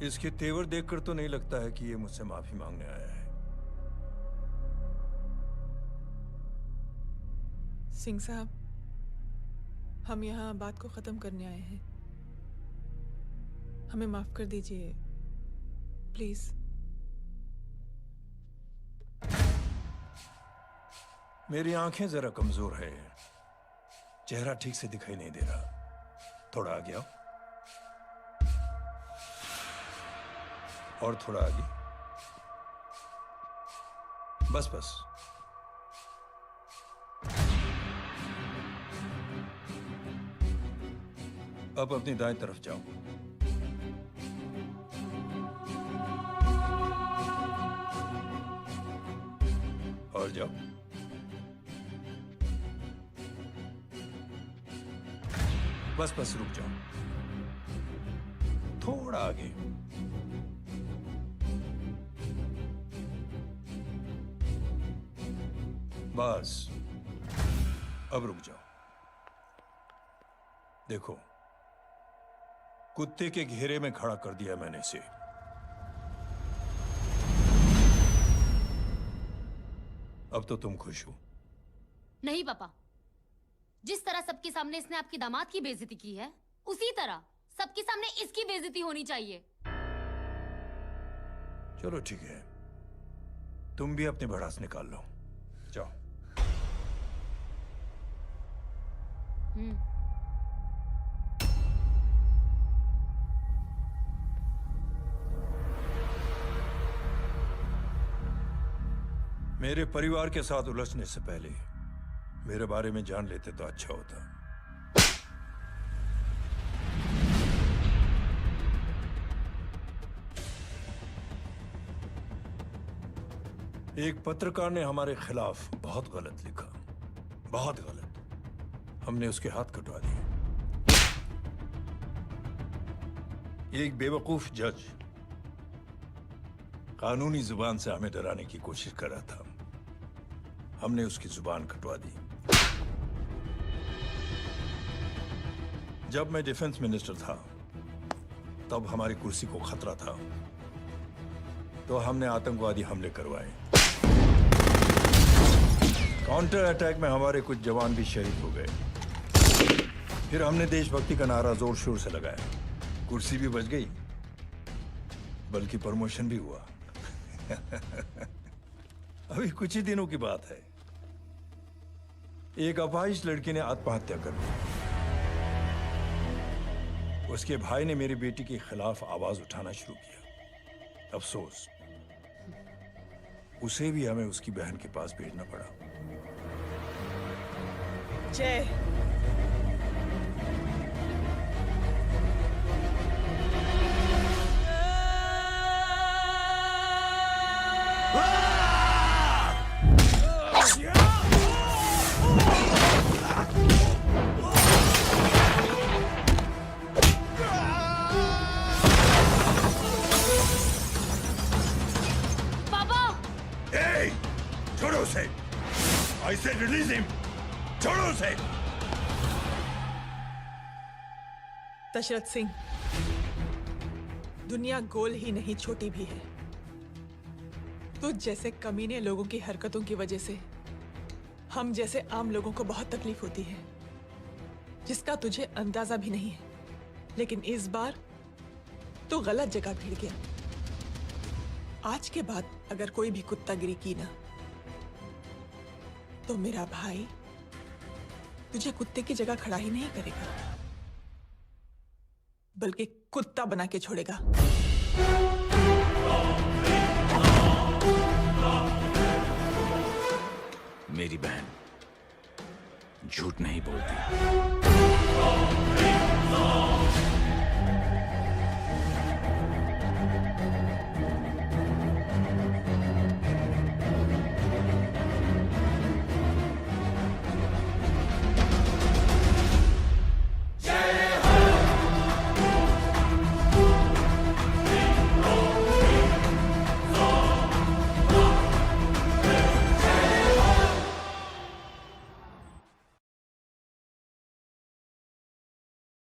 इसके तेवर देखकर तो नहीं लगता है कि ये मुझसे माफी मांगने आया है। सिंह साहब, हम यहाँ बात को खत्म करने आए हैं। हमें माफ कर दीजिए प्लीज। मेरी आंखें जरा कमजोर है, चेहरा ठीक से दिखाई नहीं दे रहा। थोड़ा आगे आओ और थोड़ा आगे। बस बस। अब अपनी दाएं तरफ जाओ। और जाओ। बस बस रुक जाओ, थोड़ा आगे। बस अब रुक जाओ। देखो, कुत्ते के घेरे में खड़ा कर दिया मैंने इसे। अब तो तुम खुश हो? नहीं पापा, जिस तरह सबके सामने इसने आपकी दामाद की बेइज्जती की है, उसी तरह सबके सामने इसकी बेइज्जती होनी चाहिए। चलो ठीक है, तुम भी अपनी भड़ास निकाल लो। जाओ। मेरे परिवार के साथ उलझने से पहले मेरे बारे में जान लेते तो अच्छा होता। एक पत्रकार ने हमारे खिलाफ बहुत गलत लिखा, बहुत गलत। हमने उसके हाथ कटवा दिए। एक बेवकूफ जज कानूनी जुबान से हमें डराने की कोशिश कर रहा था। हमने उसकी जुबान कटवा दी। जब मैं डिफेंस मिनिस्टर था, तब हमारी कुर्सी को खतरा था, तो हमने आतंकवादी हमले करवाए। काउंटर अटैक में हमारे कुछ जवान भी शहीद हो गए। फिर हमने देशभक्ति का नारा जोर शोर से लगाया। कुर्सी भी बच गई, बल्कि प्रमोशन भी हुआ। अभी कुछ ही दिनों की बात है, एक अपाहिज लड़की ने आत्महत्या कर ली। उसके भाई ने मेरी बेटी के खिलाफ आवाज उठाना शुरू किया। अफसोस, उसे भी हमें उसकी बहन के पास भेजना पड़ा। जय। छोड़ो उसे। I said release him. छोड़ो उसे। दशरथ सिंह, दुनिया गोल ही नहीं छोटी भी है। तुझ जैसे कमीने लोगों की हरकतों की वजह से हम जैसे आम लोगों को बहुत तकलीफ होती है, जिसका तुझे अंदाजा भी नहीं है। लेकिन इस बार तू गलत जगह भिड़ गया। आज के बाद अगर कोई भी कुत्तागिरी की ना, तो मेरा भाई तुझे कुत्ते की जगह खड़ा ही नहीं करेगा, बल्कि कुत्ता बना के छोड़ेगा। मेरी बहन झूठ नहीं बोलती।